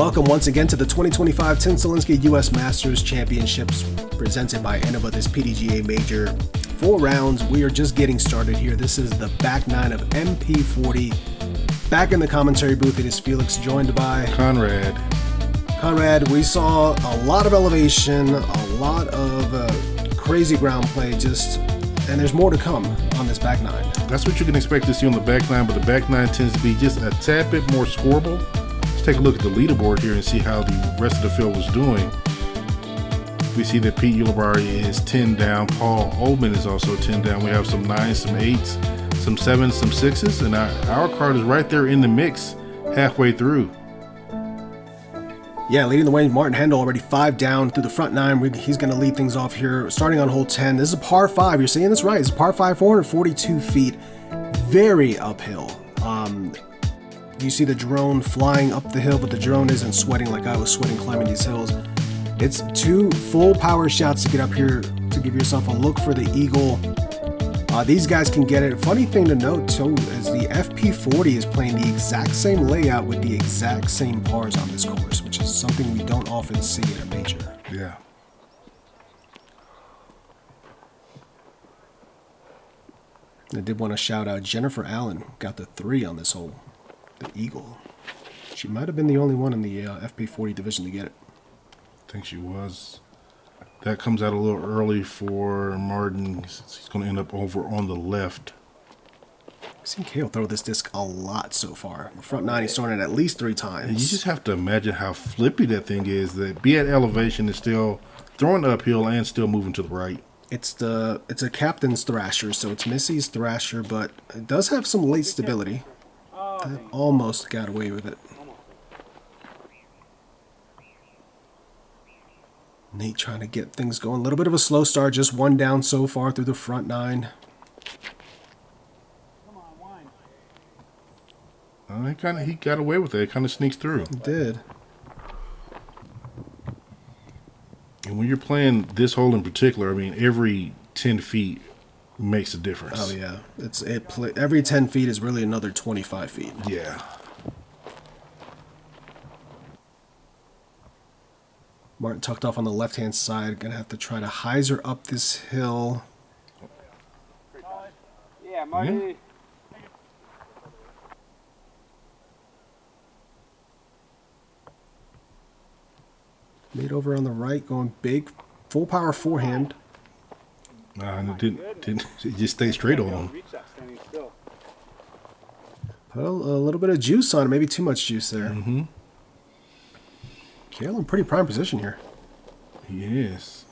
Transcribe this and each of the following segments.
Welcome once again to the 2025 Tim Selinske U.S. Masters Championships presented by Innova, this PDGA major. 4 rounds. We are just getting started here. This is the back 9 of MP40. Back in the commentary booth, it is Felix, joined by Conrad. We saw a lot of elevation, a lot of crazy ground play, and there's more to come on this back 9. That's what you can expect to see on the back 9, but the back 9 tends to be just a tad bit more scoreable. Let's take a look at the leaderboard here and see how the rest of the field was doing. We see that Pete Ulibarri is 10 down. Paul Oldman is also 10 down. We have some 9s, some 8s, some 7s, some 6s, and our card is right there in the mix halfway through. Yeah, leading the way, Martin Hendel already 5 down through the front 9. He's going to lead things off here, starting on hole 10. This is a par 5. You're seeing this right. It's a par 5, 442 feet. Very uphill. You see the drone flying up the hill, but the drone isn't sweating like I was sweating climbing these hills. It's 2 full power shots to get up here to give yourself a look for the eagle. These guys can get it. Funny thing to note, too, is the FP40 is playing the exact same layout with the exact same pars on this course, which is something we don't often see in a major. Yeah. I did want to shout out Jennifer Allen, got the 3 on this hole, the eagle. She might have been the only one in the FP40 division to get it. I think she was. That comes out a little early for Martin. He's going to end up over on the left. I've seen Cale throw this disc a lot so far. The front 9, he's thrown it at least 3 times. And you just have to imagine how flippy that thing is. That be at elevation is still throwing uphill and still moving to the right. It's a captain's thrasher, so it's Missy's thrasher, but it does have some late stability. That almost got away with it. Nate trying to get things going. A little bit of a slow start, just 1 down so far through the front 9. He got away with it. It kind of sneaks through. He did. And when you're playing this hole in particular, I mean, every 10 feet makes a difference. Oh yeah, every 10 feet is really another 25 feet. Yeah. Martin tucked off on the left-hand side. Gonna have to try to hyzer up this hill. Yeah, Marty. Yeah. Made over on the right, going big, full power forehand. And it didn't. It just stayed straight on him. Put a little bit of juice on it, maybe too much juice there. Mm-hmm. Cale in pretty prime position here. He is.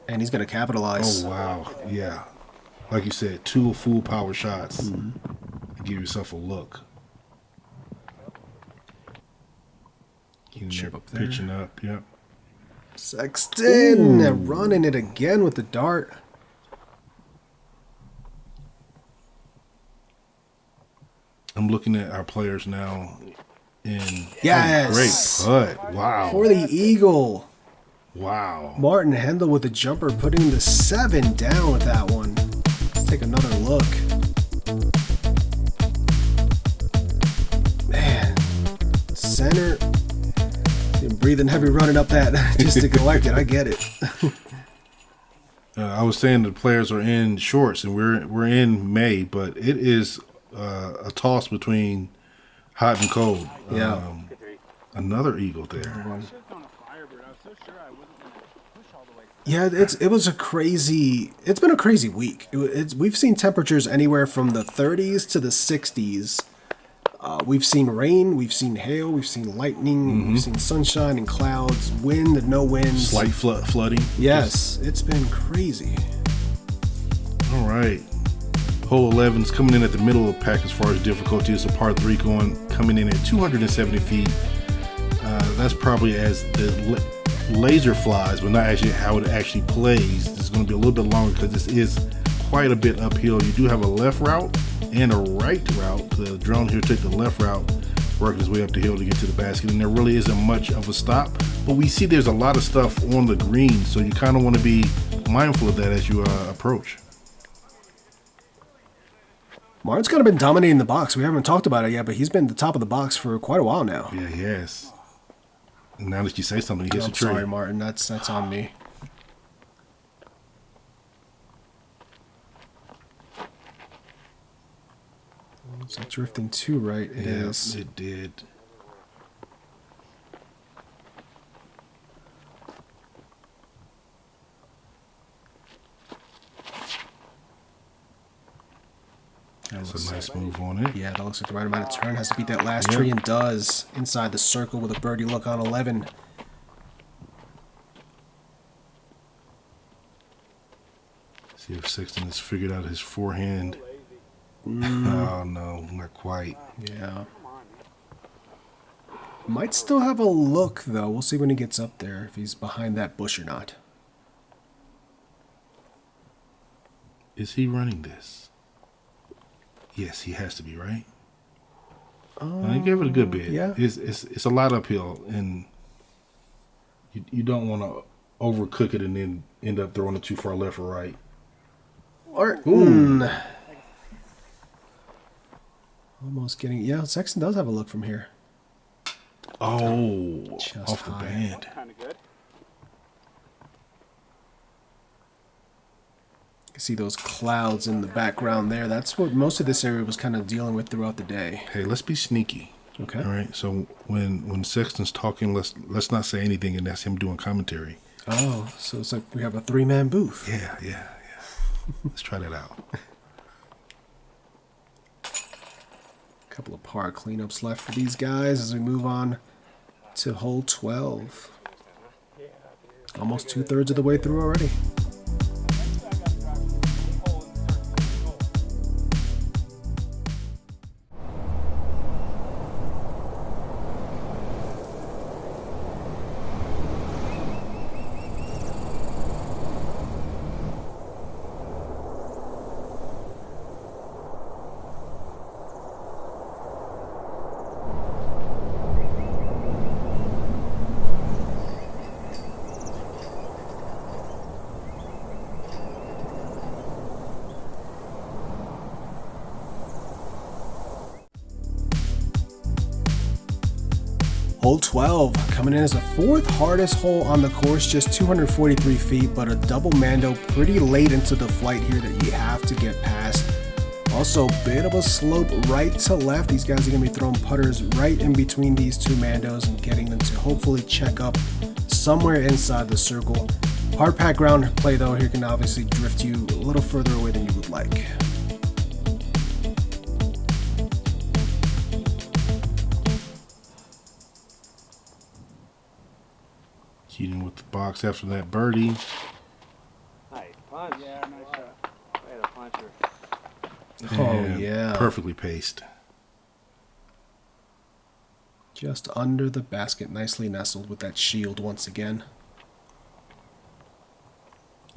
And he's going to capitalize. Oh, wow. Yeah. Like you said, 2 full power shots. Mm-hmm. Give yourself a look. Chip up there. Pitching up, yep. Sexton running it again with the dart. I'm looking at our players now. Yes. Oh, great putt. Wow. For the eagle. Wow. Martin Hendel with the jumper, putting the 7 down with that one. Let's take another look. Man. Center. Been breathing heavy running up that just to collect it. I get it. I was saying the players are in shorts, and we're in May, but it is a toss between hot and cold. Yeah. Another eagle there. Yeah, it's been a crazy week. We've seen temperatures anywhere from the 30s to the 60s. We've seen rain, we've seen hail, we've seen lightning, we've seen sunshine and clouds, wind and no wind. Slight flooding. Yes, it's been crazy. All right. Hole 11's coming in at the middle of the pack as far as difficulty. It's a par 3 coming in at 270 feet. That's probably as the laser flies, but not actually how it actually plays. It's going to be a little bit longer because this is quite a bit uphill. You do have a left route and a right route. The drone here took the left route, working his way up the hill to get to the basket, and there really isn't much of a stop. But we see there's a lot of stuff on the green, so you kind of want to be mindful of that as you approach. Martin's kind of been dominating the box. We haven't talked about it yet, but he's been at the top of the box for quite a while now. Yeah, he has. And now that you say something, he gets a I'm tree. sorry, Martin. That's on me. It's drifting too right. It is. It did. That's a nice move on it. Yeah, that looks like the right amount of turn. Has to beat that last tree and does. Inside the circle with a birdie look on 11. See if Sexton has figured out his forehand. Oh, no, not quite. Yeah. Might still have a look, though. We'll see when he gets up there, if he's behind that bush or not. Is he running this? Yes, he has to be, right? He gave it a good bit. Yeah. It's a lot uphill, and you don't want to overcook it and then end up throwing it too far left or right. Almost getting... Yeah, Sexton does have a look from here. Oh, Just off the high. band. Kind of good. You can see those clouds in the background there. That's what most of this area was kind of dealing with throughout the day. Hey, let's be sneaky. Okay. All right. So when Sexton's talking, let's not say anything, and that's him doing commentary. Oh, so it's like we have a three-man booth. Yeah. Let's try that out. Couple of par cleanups left for these guys as we move on to hole 12. Almost 2/3 of the way through already. Hole 12 coming in as the fourth hardest hole on the course, just 243 feet, but a double mando pretty late into the flight here that you have to get past. Also, bit of a slope right to left. These guys are going to be throwing putters right in between these two mandos and getting them to hopefully check up somewhere inside the circle. Hard pack ground play though here can obviously drift you a little further away than you would like. Keenan with the box after that birdie. Nice punch. Yeah, nice shot. Way to puncher. And yeah. Perfectly paced. Just under the basket, nicely nestled with that shield once again.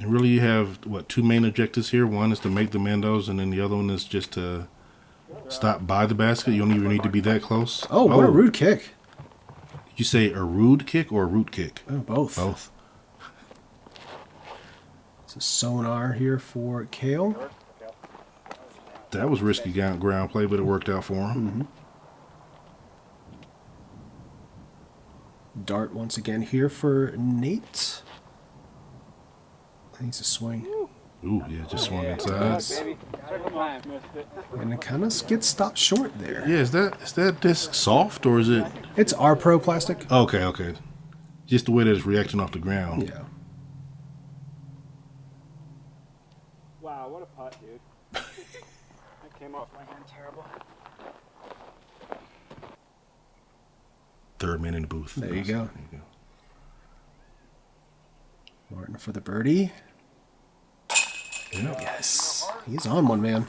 And really you have, what, two main objectives here? One is to make the mandos, and then the other one is just to stop by the basket. You don't even need to be that close. Oh, what a rude kick. Did you say a rude kick or a root kick? Oh, both. Both. It's a sonar here for Cale. That was risky ground play, but it worked out for him. Dart once again here for Nate. Needs a swing. Ooh, yeah, just swung inside. Baby. Circle time. Missed it. And it kind of gets stopped short there. Yeah, is that disc soft or is it? It's ARP plastic. Okay. Just the way that it's reacting off the ground. Yeah. Wow, what a putt, dude. That came off my hand terrible. Third man in the booth. There you go. Martin for the birdie. Yeah. Yes. He's on one, man.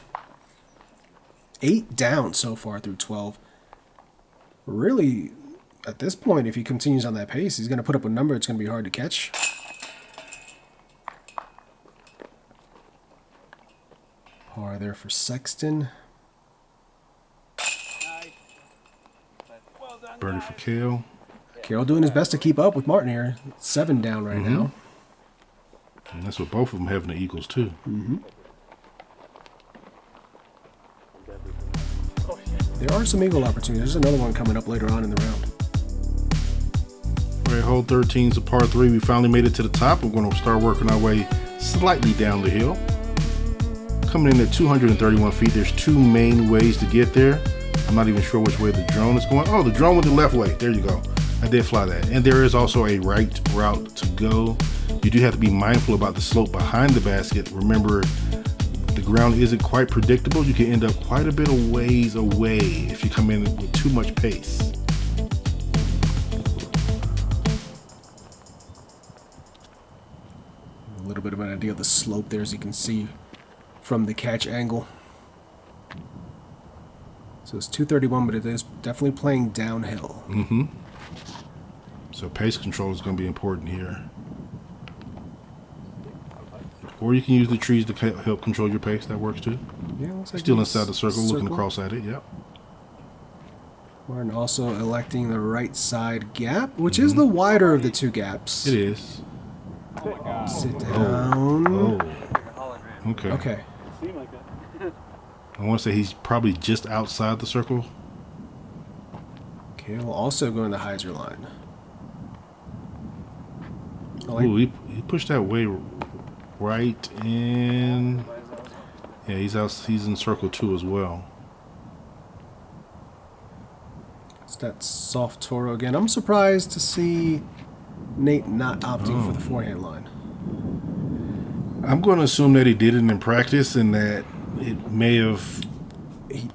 8 down so far through 12. Really, at this point, if he continues on that pace, he's going to put up a number it's going to be hard to catch. Par there for Sexton. Birdie for Cale. Cale doing his best to keep up with Martin here. 7 down right now. And that's what both of them have in the equals too. there are some eagle opportunities. There's another one coming up later on in the round. All right, hole 13 is a par 3. We finally made it to the top. We're going to start working our way slightly down the hill. Coming in at 231 feet. There's two main ways to get there. I'm not even sure which way the drone is going. Oh, the drone went the left way. There you go. I did fly that. And there is also a right route to go. You do have to be mindful about the slope behind the basket. Remember, the ground isn't quite predictable. You can end up quite a bit of ways away if you come in with too much pace. A little bit of an idea of the slope there, as you can see from the catch angle. So it's 231, but it is definitely playing downhill. Mm-hmm. So pace control is going to be important here. Or you can use the trees to help control your pace. That works too. Yeah, looks like Still inside the circle, looking across at it. Yep. Martin also electing the right side gap, which is the wider of the two gaps. It is. Sit down. Oh. Okay. Okay. Seemed like it. I want to say he's probably just outside the circle. Cale also going the hyzer line. I like- Ooh, he pushed that way right in. Yeah, he's out. He's in circle 2 as well. It's that soft Toro again. I'm surprised to see Nate not opting for the forehand line. I'm going to assume that he did it in practice and that it may have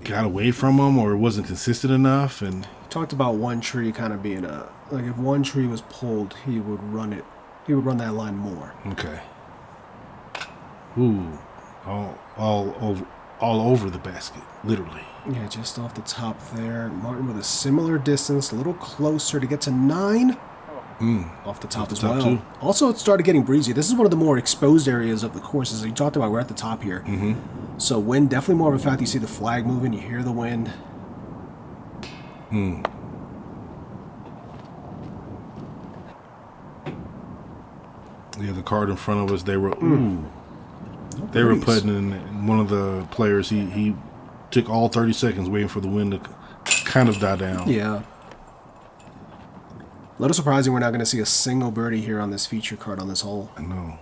got away from him or it wasn't consistent enough. And Talked about one tree kind of being a, like if one tree was pulled, he would run it. He would run that line more. okay. Ooh, all over the basket, literally. Yeah, just off the top there. Martin with a similar distance, a little closer to get to 9. Off the top Off the as top well. too. Also, it started getting breezy. This is one of the more exposed areas of the course. As you talked about, we're at the top here. Mm-hmm. So wind, definitely more of a fact. You see the flag moving, you hear the wind. Yeah, the card in front of us, they were they were putting in one of the players. He took all 30 seconds waiting for the wind to kind of die down. Yeah. A little surprising we're not going to see a single birdie here on this feature card on this hole. I know.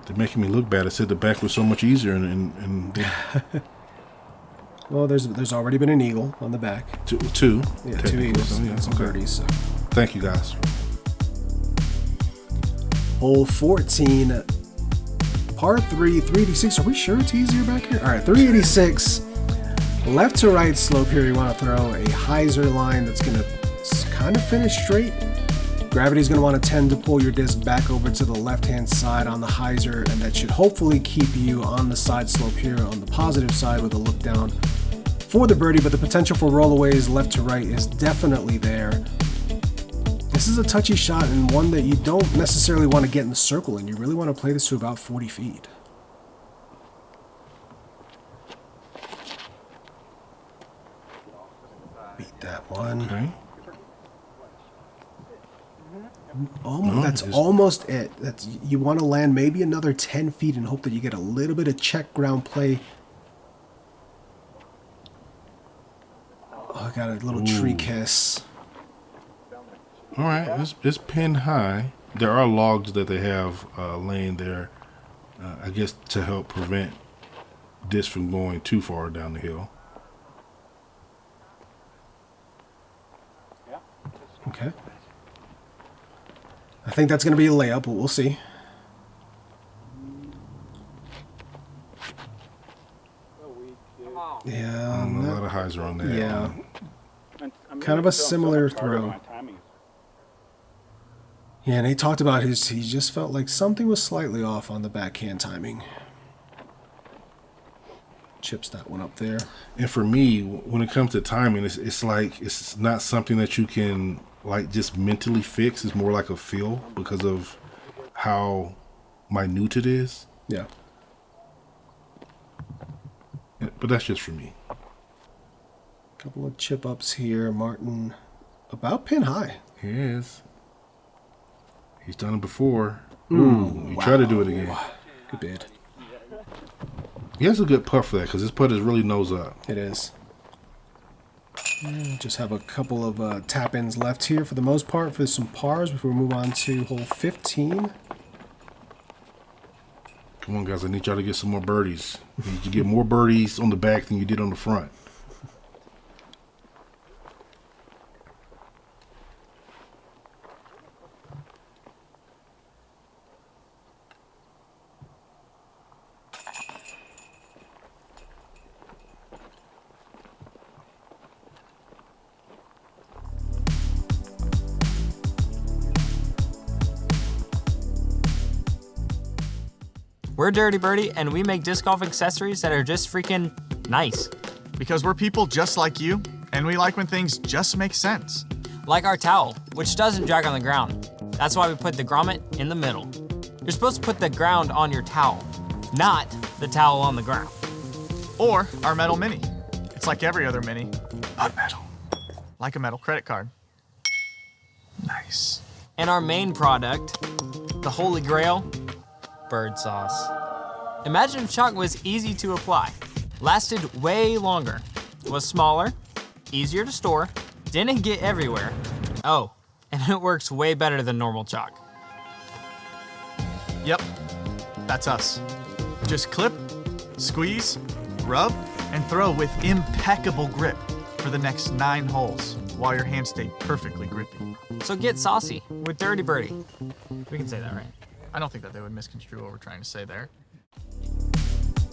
They're making me look bad. I said the back was so much easier, and Well, there's already been an eagle on the back. two. Yeah, 2 technically, eagles so, yeah, and some okay. birdies. So. Thank you, guys. Hole 14, par 3, 386. Are we sure it's easier back here? All right, 386. Left to right slope here. You want to throw a hyzer line that's going to kind of finish straight. Gravity's going to want to tend to pull your disc back over to the left-hand side on the hyzer, and that should hopefully keep you on the side slope here on the positive side with a look down for the birdie, but the potential for rollaways left to right is definitely there. This is a touchy shot and one that you don't necessarily want to get in the circle, and you really want to play this to about 40 feet. Beat that one. Okay. That's almost it. You want to land maybe another 10 feet and hope that you get a little bit of check ground play. Oh, I got a little tree kiss. All right, it's pinned high. There are logs that they have laying there, I guess, to help prevent this from going too far down the hill. Okay. I think that's going to be a layup, but we'll see. Yeah, A lot of highs are on that. yeah. Kind of a similar throw. Yeah, and he talked about he just felt like something was slightly off on the backhand timing. Chips that one up there. And for me, when it comes to timing, it's like it's not something that you can like just mentally fix. It's more like a feel because of how minute it is. Yeah. But that's just for me. Couple of chip ups here. Martin about pin high. He is. He's done it before. Ooh, he tried to do it again. Good bid. He has a good putt for that because his putt is really nose up. It is. Just have a couple of tap-ins left here for the most part for some pars before we move on to hole 15. Come on, guys. I need y'all to get some more birdies. You need to get more birdies on the back than you did on the front. We're Dirty Birdie, and we make disc golf accessories that are just freaking nice. Because we're people just like you, and we like when things just make sense. Like our towel, which doesn't drag on the ground. That's why we put the grommet in the middle. You're supposed to put the ground on your towel, not the towel on the ground. Or our metal mini. It's like every other mini, but metal. Like a metal credit card. Nice. And our main product, the Holy Grail, bird sauce. Imagine if chalk was easy to apply, lasted way longer, was smaller, easier to store, didn't get everywhere. Oh, and it works way better than normal chalk. Yep, that's us. Just clip, squeeze, rub, and throw with impeccable grip for the next 9 holes while your hands stay perfectly grippy. So get saucy with Dirty Birdie. We can say that, right? I don't think that they would misconstrue what we're trying to say there.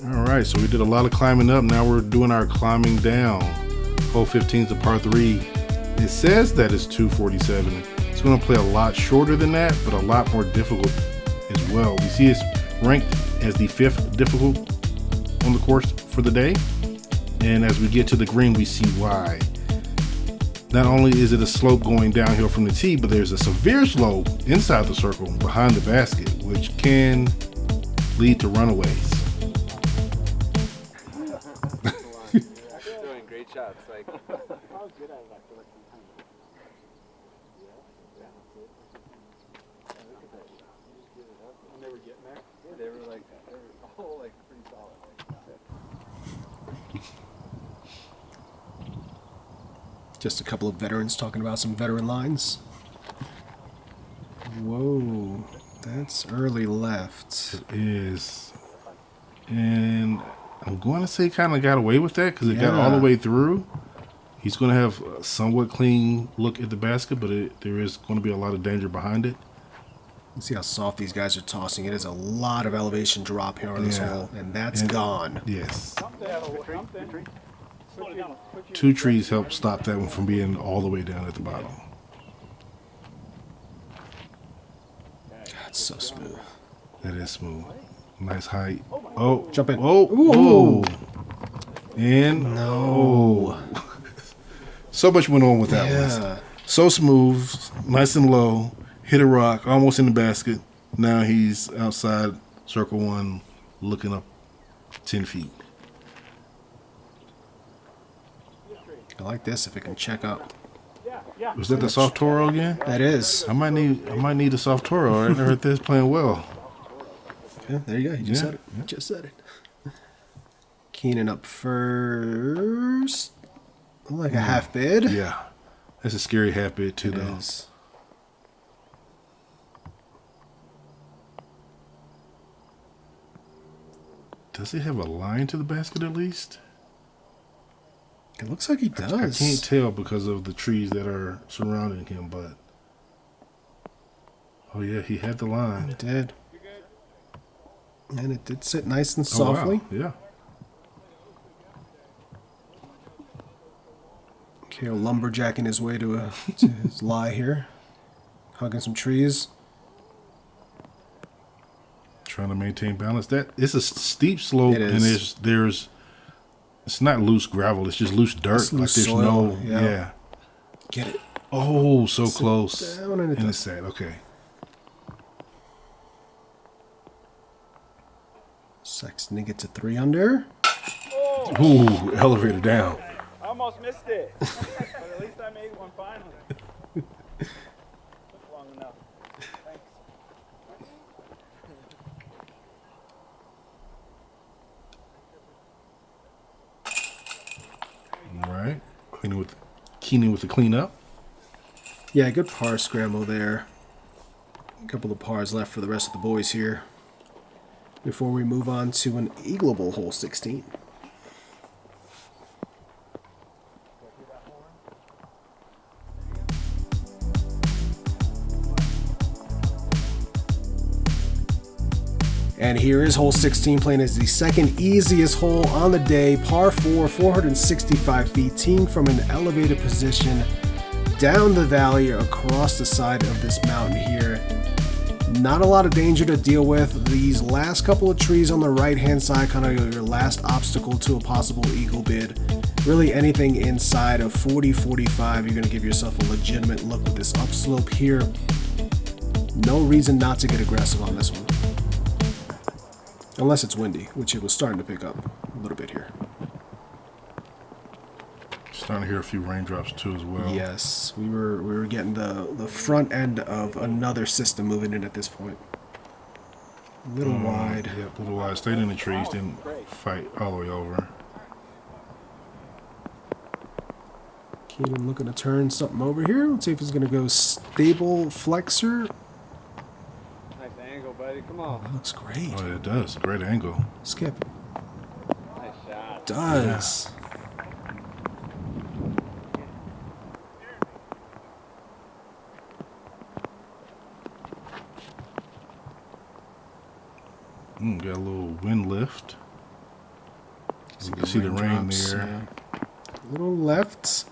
All right, so we did a lot of climbing up. Now we're doing our climbing down. Hole 15 is the par 3. It says that it's 247. It's going to play a lot shorter than that, but a lot more difficult as well. We see it's ranked as the 5th difficult on the course for the day. And as we get to the green, we see why. Not only is it a slope going downhill from the tee, but there's a severe slope inside the circle behind the basket, which can lead to runaways. Doing great shots. Like, How good I like to look when they were getting there. yeah, they were all like pretty solid. Just a couple of veterans talking about some veteran lines. Whoa, that's early left. It is. And I'm going to say kind of got away with that because it got all the way through. He's going to have a somewhat clean look at the basket, but there is going to be a lot of danger behind it. You see how soft these guys are tossing. It is a lot of elevation drop here on this hole, and that's gone. Yes. Something. 2 trees help stop that one from being all the way down at the bottom. That's so smooth. That is smooth. Nice height. Oh, Jump in. Oh, Ooh. oh. And no. So much went on with that one. So smooth, nice and low. Hit a rock, almost in the basket. Now he's outside circle 1, looking up 10 feet. I like this if it can check up. Was that the soft Toro again? That is. I might need a soft Toro. I never heard this playing well. Yeah, there you go. You just said it. Yeah. Just said it. Keenan up first. Like a half bid. Yeah. That's a scary half bid too, It though. is. Does he have a line to the basket at least? It looks like he does. I can't tell because of the trees that are surrounding him, but oh yeah, he had the line. It did. And it did sit nice and Oh, wow. softly. Yeah. Cale lumberjacking his way to his lie here. Hugging some trees. Trying to maintain balance. That it's a steep slope, It and is. there's it's not loose gravel. It's just loose dirt. It's loose there's soil, no yeah. Get it. Oh, so close. down and it and does. it's sad. Okay. Sexton to get to 3 under. Ooh, elevator down. I almost missed it. But at least I made one finally. Keenan with the cleanup. Yeah, good par scramble there. A couple of pars left for the rest of the boys here before we move on to an eagleable hole 16. And here is hole 16, playing as the second easiest hole on the day. Par 4, 465 feet, teeing from an elevated position down the valley across the side of this mountain here. Not a lot of danger to deal with. These last couple of trees on the right-hand side, kind of your last obstacle to a possible eagle bid. Really anything inside of 40, 45, you're going to give yourself a legitimate look with this upslope here. No reason not to get aggressive on this one. Unless it's windy, which it was starting to pick up a little bit here. Starting to hear a few raindrops too as well. Yes, we were getting the front end of another system moving in at this point. A little wide. Yep, a little wide. Stayed in the trees, didn't fight all the way over. Keenan looking to turn something over here. Let's see if he's going to go stable flexor. Nice angle, buddy. Come on. That looks great. Oh, it does. Great angle. Skip. Nice shot. Does. Got a little wind lift. You can see the rain Raindrops, there. yeah. A little left. See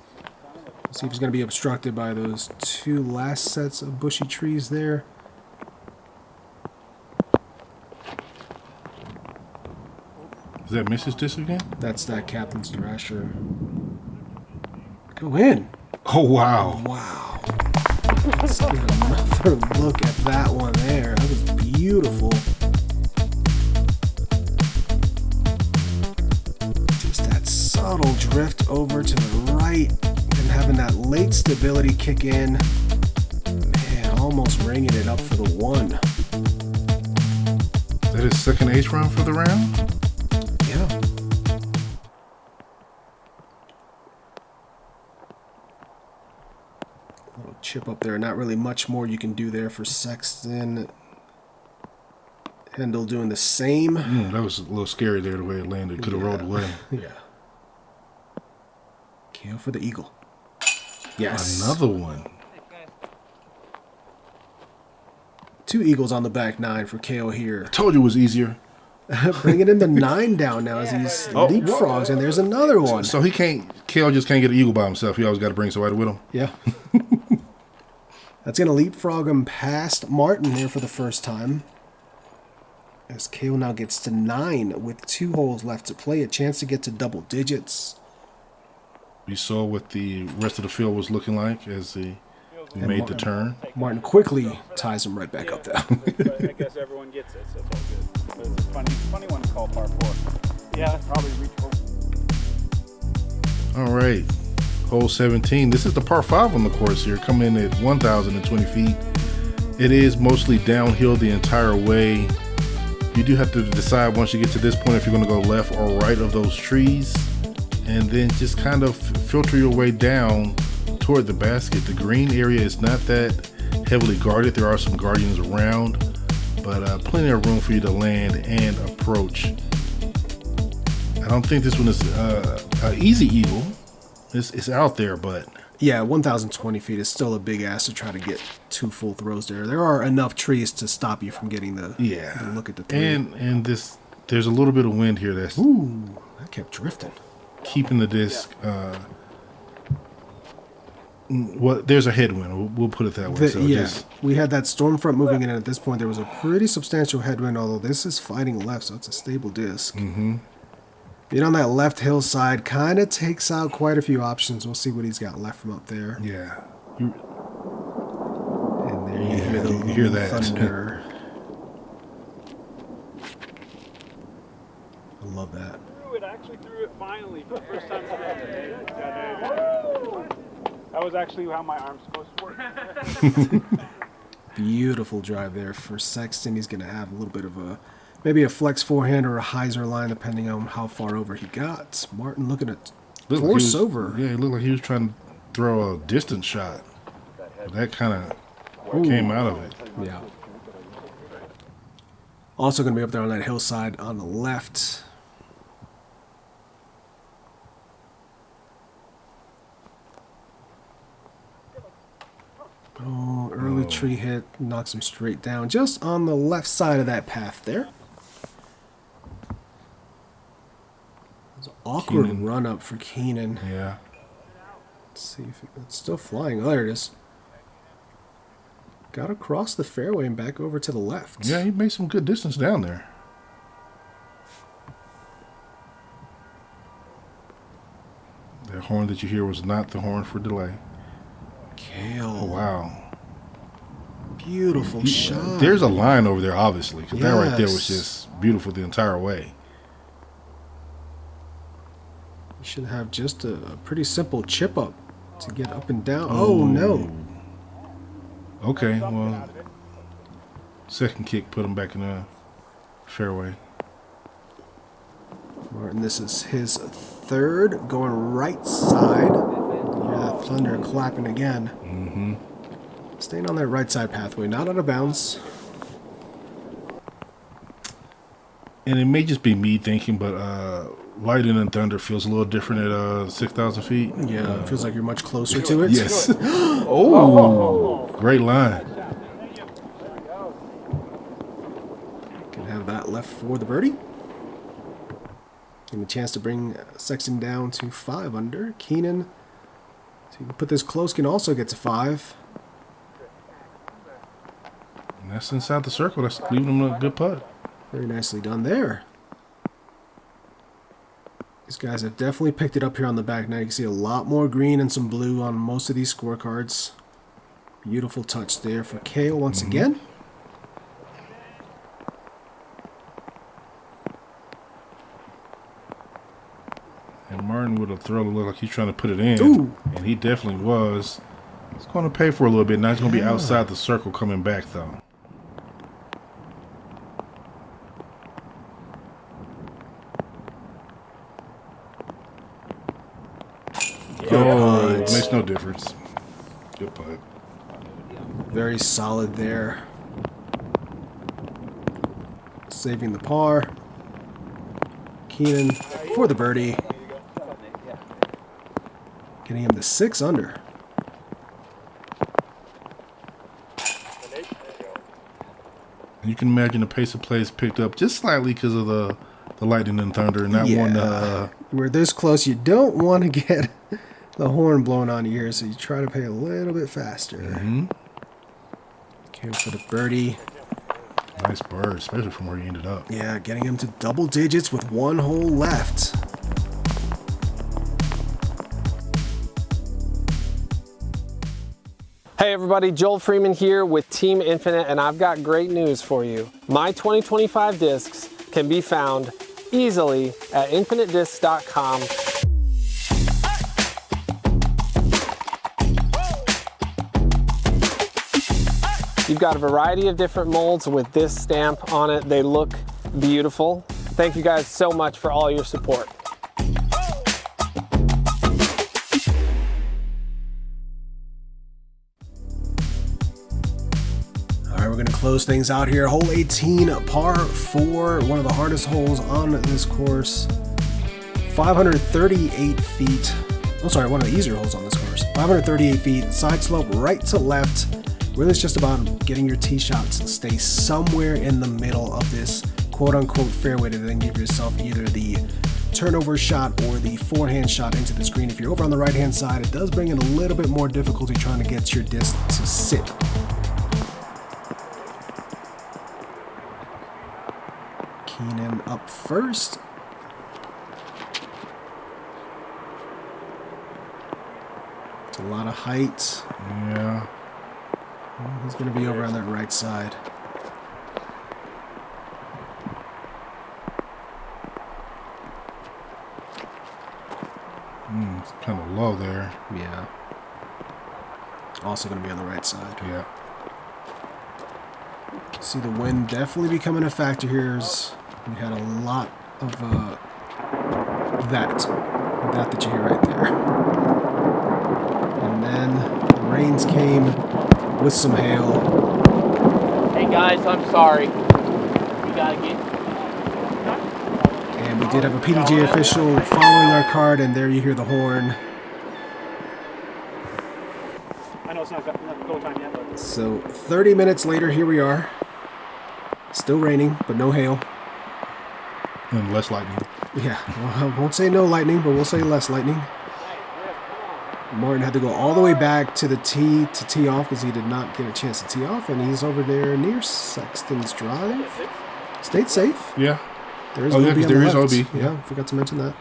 if he's going to be obstructed by those two last sets of bushy trees there. Is that Mrs. Disc again? That's that Captain's Thrasher. Go in. Oh, wow. Wow. Let's get another look at that one there. That was beautiful. Just that subtle drift over to the right and having that late stability kick in. Man, almost ringing it up for the one. Is that his second ace run for the round? Yeah. Little chip up there. Not really much more you can do there for Sexton. Hendel doing the same. That was a little scary there the way it landed. Could have rolled away. Yeah. Cale for the eagle. Yes. Another one. Two eagles on the back nine for Cale here. Told you it was easier. Bringing in the 9 down now as he's leapfrogs, and there's another one. So he can't. Cale just can't get an eagle by himself. He always got to bring somebody with him. Yeah. That's going to leapfrog him past Martin here for the first time. As Cale now gets to 9 with 2 holes left to play. A chance to get to double digits. We saw what the rest of the field was looking like as he made the turn. Martin quickly ties him right back up there. I guess everyone gets it, so it's all good. But it's a funny one to call par 4. Yeah, that's probably reachable. All right. Hole 17. This is the par 5 on the course here, coming in at 1,020 feet. It is mostly downhill the entire way. You do have to decide once you get to this point if you're going to go left or right of those trees, and then just kind of filter your way down toward the basket. The green area is not that heavily guarded. There are some guardians around, but plenty of room for you to land and approach. I don't think this one is an easy eagle. It's out there, but Yeah, 1,020 feet is still a big ass to try to get 2 full throws there. There are enough trees to stop you from getting the look at the 3. And there's a little bit of wind here that's Ooh, that kept drifting. keeping the disc. Well, there's a headwind. We'll put it that way. We had that storm front moving in, and at this point there was a pretty substantial headwind, although this is fighting left, so it's a stable disc. Being on that left hillside kind of takes out quite a few options. We'll see what he's got left from up there. Yeah. And there you hear that. thunder. I love that. Threw it finally for the first time today. That was actually how my arm's supposed to work. Beautiful drive there for Sexton. He's going to have a little bit of maybe a flex forehand or a hyzer line, depending on how far over he got. Martin looking at force over. Yeah, it looked like he was trying to throw a distance shot. But that kind of came out of it. Yeah. Also going to be up there on that hillside on the left. Oh, early tree hit knocks him straight down, just on the left side of that path there. It's an awkward Keenan. run up for Keenan. Yeah. Let's see if it's still flying. Oh, there it is. Got across the fairway and back over to the left. Yeah, he made some good distance down there. That horn that you hear was not the horn for delay. Cale. Oh, wow. Beautiful shot. There's a line over there, obviously, because that right there Yes. was just beautiful the entire way. You should have just a pretty simple chip up to get up and down. Oh, no. Okay, well, second kick put him back in the fairway. Martin, this is his third, going right side. Yeah, thunder clapping again. Mm-hmm. Staying on that right side pathway, not out of bounds. And it may just be me thinking, but Lightning and Thunder feels a little different at 6,000 feet. Yeah, it feels like you're much closer to it. Yes. Oh, great line. Can have that left for the birdie. And a chance to bring Sexton down to 5 under. Keenan, so you can put this close, can also get to 5. And that's inside the circle. That's leaving him a good putt. Very nicely done there. These guys have definitely picked it up here on the back. Now you can see a lot more green and some blue on most of these scorecards. Beautiful touch there for Cale once again. And Martin would have thrown a little like he's trying to put it in. Ooh. And he definitely was. He's going to pay for a little bit. Now he's going to be outside the circle coming back, though. Oh, it makes no difference. Good putt. Very solid there. Saving the par. Keenan for the birdie. Getting him to 6 under. And you can imagine the pace of play is picked up just slightly because of the Lightning and Thunder and that one. We're this close, you don't want to get the horn blown on your ear, so you try to play a little bit faster. Came for the birdie. Nice bird, especially from where he ended up. Yeah, getting him to double digits with 1 hole left. Hey everybody, Joel Freeman here with Team Infinite, and I've got great news for you. My 2025 discs can be found easily at infinitediscs.com. You've got a variety of different molds with this stamp on it. They look beautiful. Thank you guys so much for all your support. We're going to close things out here. Hole 18, par 4, one of the hardest holes on this course. 538 feet. Oh, sorry, one of the easier holes on this course. 538 feet, side slope right to left. Really, it's just about getting your tee shots to stay somewhere in the middle of this quote-unquote fairway to then give yourself either the turnover shot or the forehand shot into the screen. If you're over on the right-hand side, it does bring in a little bit more difficulty trying to get your disc to sit. Keenan up first. It's a lot of height. Yeah. He's going to be over on that right side. It's kind of low there. Yeah. Also going to be on the right side. Yeah. See the wind definitely becoming a factor here. As we had a lot of that you hear right there. And And then the rains came with some hail. Hey guys, I'm sorry. We gotta get. And we did have a PDGA official following our card, and there you hear the horn. I know it's not go time yet, but So 30 minutes later, here we are. Still raining, but no hail. And less lightning. Yeah, well, I won't say no lightning, but we'll say less lightning. Martin had to go all the way back to the tee to tee off because he did not get a chance to tee off, and he's over there near Sexton's Drive. Stayed safe. Yeah. There is Oh, yeah, OB 'cause on the there is left. OB. Yeah, forgot to mention that.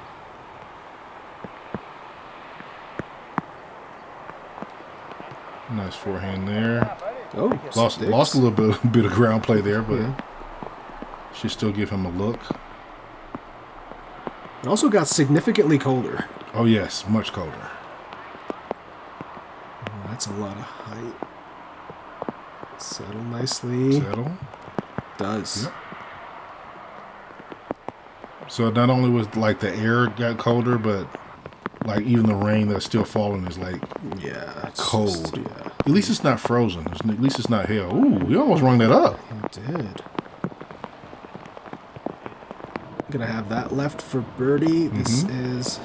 Nice forehand there. Oh, Lost a little bit of ground play there, but should still give him a look. It also got significantly colder. Oh yes, much colder. Oh, that's a lot of height. Settle nicely. Settle. Does. Yep. So not only was like the air got colder, but like even the rain that's still falling is like it's cold. just- yeah, At least it's not frozen. At least it's not hail. Ooh, we almost rung that up. it did. Gonna have that left for birdie. This is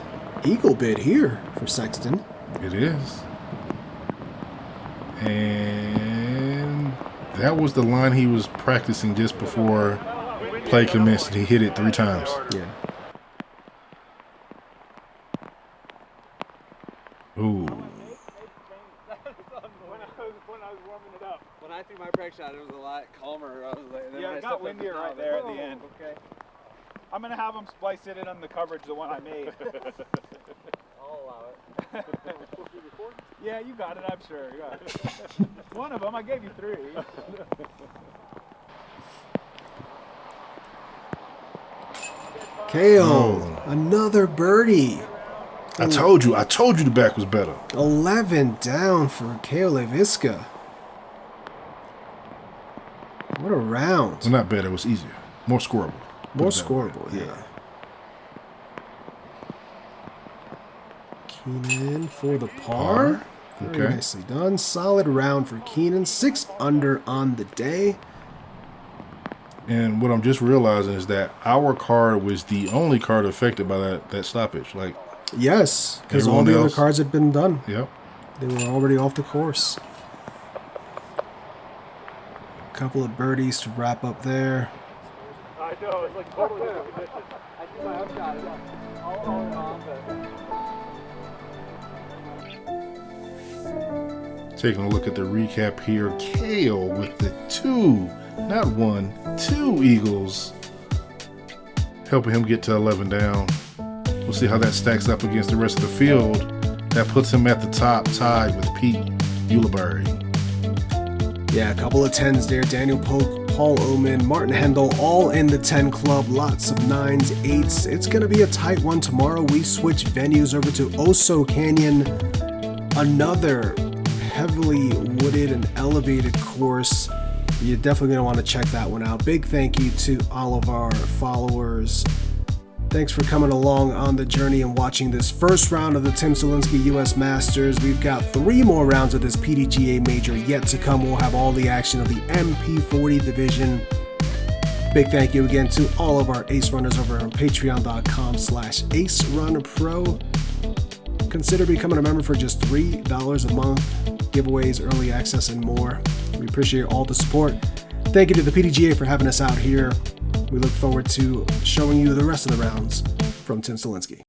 eagle bid here for Sexton. It is. And that was the line he was practicing just before play commenced. He hit it 3 times. Yeah. Ooh. when I was warming it up. When I threw my break shot, it was a lot calmer. I was like, then Yeah, when I it got stepped up windier the right top, there at like, the end. Okay. I'm gonna have them splice it in on the coverage, the one I made. I'll allow it. Yeah, you got it, I'm sure. Yeah. One of them, I gave you 3. Cale, Oh. another birdie. I told you the back was better. 11 down for Cale Leiviska. What a round. Well, not better, it was easier. More scoreable. More Put it that way. scoreable, yeah. Keenan for the par. Very Okay. nicely done. Solid round for Keenan. 6 under on the day. And what I'm just realizing is that our card was the only card affected by that stoppage. Like, Yes, because all Everyone the other else? cards had been done. yep. They were already off the course. Couple of birdies to wrap up there. I know, it's like totally different conditions. I threw my upshot. All wrong, but Taking a look at the recap here. Cale with the 2, not 1, 2 eagles. Helping him get to 11 down. We'll see how that stacks up against the rest of the field. That puts him at the top, tied with Pete Ulibarri. Yeah, a couple of 10s there. Daniel Polk, Paul Oman, Martin Hendel, all in the 10 club. Lots of 9s, 8s. It's going to be a tight one tomorrow. We switch venues over to Oso Canyon. Another heavily wooded and elevated course. You're definitely going to want to check that one out. Big thank you to all of our followers. Thanks for coming along on the journey and watching this first round of the Tim Selinske US Masters. We've got 3 more rounds of this PDGA Major yet to come. We'll have all the action of the MP40 division. Big thank you again to all of our ace runners over on patreon.com/acerunpro. Consider becoming a member for just $3 a month. Giveaways, early access, and more. We appreciate all the support. Thank you to the PDGA for having us out here. We look forward to showing you the rest of the rounds from Tim Selinske.